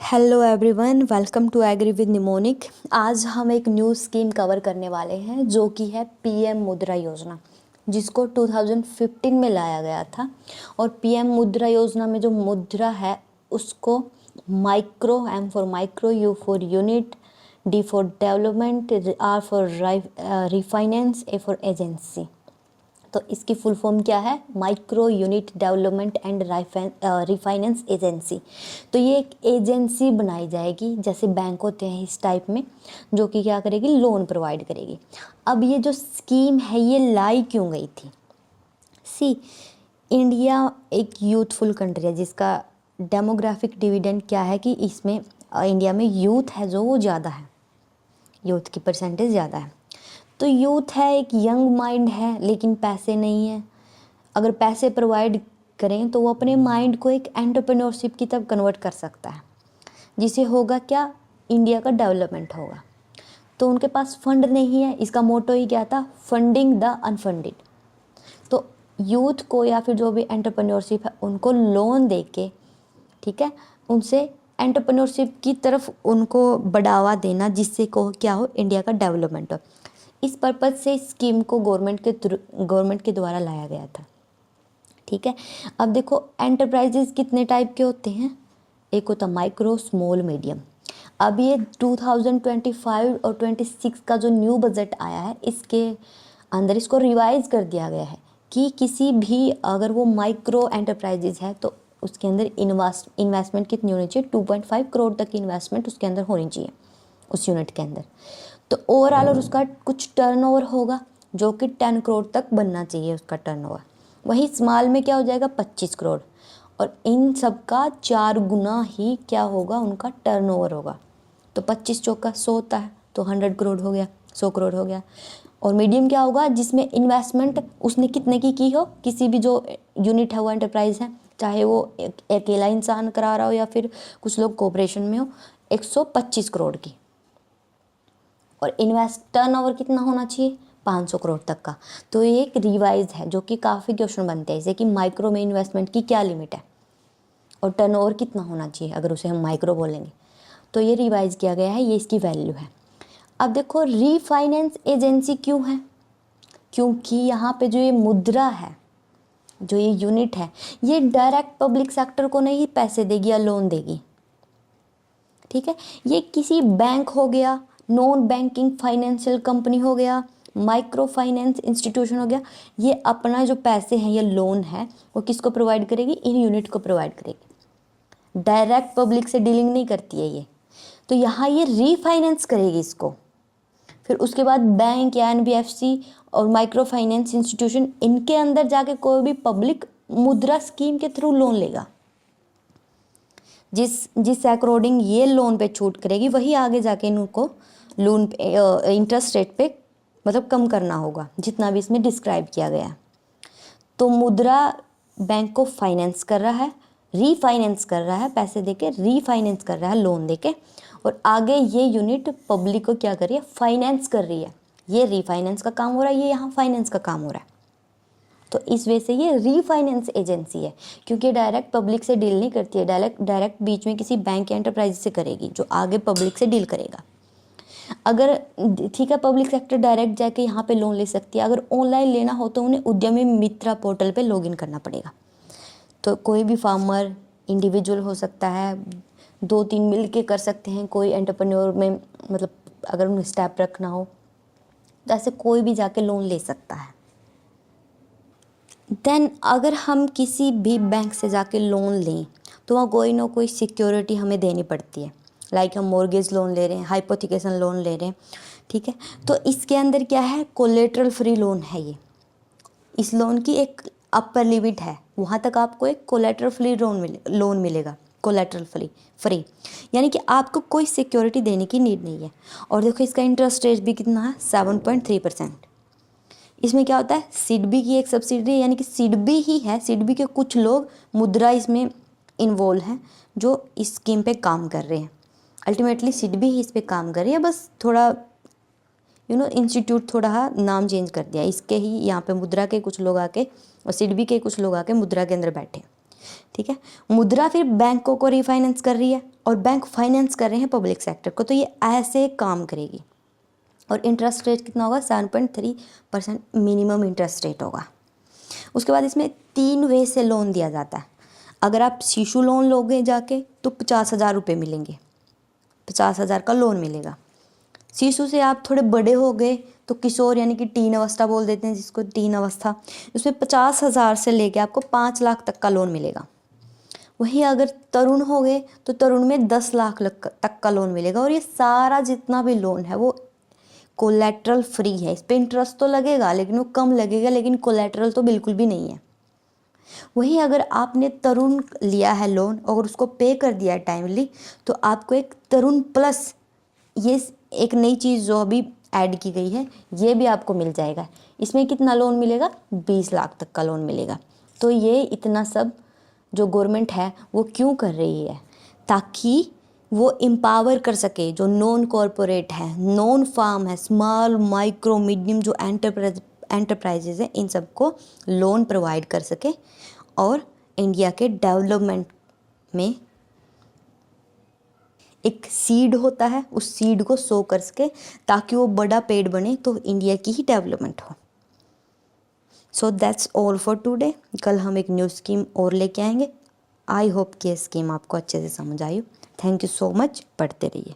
Hello everyone, welcome to agri with mnemonic. आज हम एक न्यू स्कीम कवर करने वाले हैं जो कि है पीएम मुद्रा योजना, जिसको 2015 में लाया गया था। और पीएम मुद्रा योजना में जो मुद्रा है उसको micro, M for micro, U for unit, D for development, R for refinance, A for agency. तो इसकी फुल फॉर्म क्या है? Micro unit development and refinance agency. तो ये एक एजेंसी बनाई जाएगी, जैसे बैंक होते हैं इस टाइप में, जो कि क्या करेगी? लोन प्रोवाइड करेगी। अब ये जो स्कीम है ये लाई क्यों गई थी? सी, इंडिया एक यूथफुल कंट्री है जिसका डेमोग्राफिक डिविडेंड क्या है कि इसमें इंडिया में यूथ है जो वो ज़्यादा है, यूथ की परसेंटेज ज़्यादा है। तो यूथ है, एक यंग माइंड है, लेकिन पैसे नहीं है। अगर पैसे प्रोवाइड करें तो वो अपने माइंड को एक एंटरप्रेन्योरशिप की तरफ कन्वर्ट कर सकता है, जिससे होगा क्या? इंडिया का डेवलपमेंट होगा। तो उनके पास फंड नहीं है, इसका मोटो ही क्या था? Funding the unfunded. तो यूथ को या फिर जो भी एंटरप्रेन्योरशिप है उनको लोन दे के, ठीक है, उनसे एंटरप्रेन्योरशिप की तरफ उनको बढ़ावा देना, जिससे को क्या हो? इंडिया का डेवलपमेंट हो। इस पर्पज़ से स्कीम को गवर्नमेंट के द्वारा लाया गया था। ठीक है। अब देखो, एंटरप्राइजेज कितने टाइप के होते हैं? एक होता माइक्रो, स्मॉल, मीडियम। अब ये 2025 और 26 का जो न्यू बजट आया है इसके अंदर इसको रिवाइज कर दिया गया है कि किसी भी अगर वो माइक्रो एंटरप्राइजेज है तो उसके अंदर इन्वेस्टमेंट कितनी होनी चाहिए? 2.5 करोड़ तक की इन्वेस्टमेंट उसके अंदर होनी चाहिए, उस यूनिट के अंदर। तो ओवरऑल और उसका कुछ टर्नओवर होगा जो कि 10 करोड़ तक बनना चाहिए उसका टर्नओवर। वही स्मॉल में क्या हो जाएगा? 25 करोड़। और इन सब का 4 गुना ही क्या होगा? उनका टर्नओवर होगा। तो 25 चौका 100 होता है, तो 100 करोड़ हो गया, 100 करोड़ हो गया। और मीडियम क्या होगा? जिसमें इन्वेस्टमेंट उसने कितने की हो, किसी भी जो यूनिट है वो एंटरप्राइज है, चाहे वो अकेला इंसान करा रहा हो या फिर कुछ लोग कोऑपरेशन में हो, 125 करोड़ की। और इन्वेस्ट टर्नओवर कितना होना चाहिए? 500 करोड़ तक का। तो ये एक रिवाइज है जो कि काफ़ी क्वेश्चन बनते हैं, जैसे कि माइक्रो में इन्वेस्टमेंट की क्या लिमिट है और टर्नओवर कितना होना चाहिए अगर उसे हम माइक्रो बोलेंगे। तो ये रिवाइज किया गया है, ये इसकी वैल्यू है। अब देखो, रीफाइनेंस एजेंसी क्यों है? क्योंकि यहाँ पे जो ये मुद्रा है, जो ये यूनिट है, ये डायरेक्ट पब्लिक सेक्टर को नहीं पैसे देगी या लोन देगी। ठीक है, ये किसी बैंक हो गया, नॉन बैंकिंग फाइनेंशियल कंपनी हो गया, माइक्रो फाइनेंस इंस्टीट्यूशन हो गया, ये अपना जो पैसे हैं, ये लोन है, वो किसको प्रोवाइड करेगी? इन यूनिट को प्रोवाइड करेगी। डायरेक्ट पब्लिक से डीलिंग नहीं करती है ये। तो यहाँ ये रीफाइनेंस करेगी इसको। फिर उसके बाद बैंक या एनबीएफसी और माइक्रो फाइनेंस इंस्टीट्यूशन, इनके अंदर जाके कोई भी पब्लिक मुद्रा स्कीम के थ्रू लोन लेगा। जिस अकॉर्डिंग ये लोन पे छूट करेगी, वही आगे जाके इनको लोन पे इंटरेस्ट रेट पे मतलब कम करना होगा, जितना भी इसमें डिस्क्राइब किया गया है। तो मुद्रा बैंक को फाइनेंस कर रहा है, रीफाइनेंस कर रहा है, पैसे देके रीफाइनेंस कर रहा है लोन देके, और आगे ये यूनिट पब्लिक को क्या कर रही है? फाइनेंस कर रही है। ये रीफाइनेंस का काम हो रहा है, ये यहाँ फाइनेंस का काम हो रहा है। तो इस वजह से ये रीफाइनेंस एजेंसी है, क्योंकि डायरेक्ट पब्लिक से डील नहीं करती है, डायरेक्ट बीच में किसी बैंक या एंटरप्राइज से करेगी, जो आगे पब्लिक से डील करेगा। अगर ठीक है, पब्लिक सेक्टर डायरेक्ट जाके यहाँ पे लोन ले सकती है। अगर ऑनलाइन लेना हो तो उन्हें उद्यमी मित्रा पोर्टल पे लॉगिन करना पड़ेगा। तो कोई भी फार्मर, इंडिविजुअल हो सकता है, 2-3 मिल के कर सकते हैं, कोई एंटरप्रेन्योर में मतलब अगर उन्हें स्टेप रखना हो तो ऐसे कोई भी जाके लोन ले सकता है। देन अगर हम किसी भी बैंक से जाके लोन लें तो वहाँ कोई ना कोई सिक्योरिटी हमें देनी पड़ती है। लाइक हम मॉर्गेज लोन ले रहे हैं, हाइपोथिकेशन लोन ले रहे हैं, ठीक है। तो इसके अंदर क्या है? कोलेटरल फ्री लोन है ये। इस लोन की एक अपर लिमिट है, वहाँ तक आपको एक कोलेटरल फ्री लोन मिलेगा। कोलेटरल फ्री यानी कि आपको कोई सिक्योरिटी देने की नीड नहीं है। और देखो, इसका इंटरेस्ट रेट भी कितना है? 7.3%। इसमें क्या होता है? सिडबी की एक सब्सिडी, यानी कि सिडबी ही है, सिडबी के कुछ लोग मुद्रा इसमें इन्वॉल्व हैं जो इस स्कीम पे काम कर रहे हैं। अल्टीमेटली सिडबी ही इस पे काम कर रही है, बस थोड़ा इंस्टीट्यूट थोड़ा नाम चेंज कर दिया इसके ही। यहाँ पे मुद्रा के कुछ लोग आके और सिडबी के कुछ लोग आके मुद्रा के अंदर बैठे। ठीक है। मुद्रा फिर बैंकों को रिफाइनेंस कर रही है और बैंक फाइनेंस कर रहे हैं पब्लिक सेक्टर को, तो ये ऐसे काम करेगी। और इंटरेस्ट रेट कितना होगा? 7.3% मिनिमम इंटरेस्ट रेट होगा। उसके बाद इसमें 3 वे से लोन दिया जाता है। अगर आप शिशु लोन लोगे जाके तो 50,000 रुपये मिलेंगे, 50,000 का लोन मिलेगा। शिशु से आप थोड़े बड़े हो गए तो किशोर यानी कि टीन अवस्था बोल देते हैं जिसको, टीन अवस्था, उसमें 50,000 से लेके आपको 5 लाख तक का लोन मिलेगा। वहीं अगर तरुण हो गए तो तरुण में 10 लाख तक का लोन मिलेगा। और ये सारा जितना भी लोन है वो कोलेट्रल फ्री है। इस पर इंटरेस्ट तो लगेगा लेकिन वो कम लगेगा, लेकिन कोलेट्रल तो बिल्कुल भी नहीं है। वहीं अगर आपने तरुण लिया है लोन और उसको पे कर दिया है टाइमली, तो आपको एक तरुण प्लस, ये एक नई चीज़ जो अभी ऐड की गई है, ये भी आपको मिल जाएगा। इसमें कितना लोन मिलेगा? 20 लाख तक का लोन मिलेगा। तो ये इतना सब जो गवर्नमेंट है वो क्यों कर रही है? ताकि वो एम्पावर कर सके जो नॉन कॉरपोरेट है, नॉन फार्म है, स्मॉल माइक्रो मीडियम जो एंटरप्राइजेज है, इन सबको लोन प्रोवाइड कर सके और इंडिया के डेवलपमेंट में एक सीड होता है, उस सीड को सो कर सके ताकि वो बड़ा पेड़ बने तो इंडिया की ही डेवलपमेंट हो। So that's all for today. कल हम एक न्यू स्कीम और लेके आएंगे। आई होप कि ये स्कीम आपको अच्छे से समझ आई हो। Thank you so much. पढ़ते रहिए।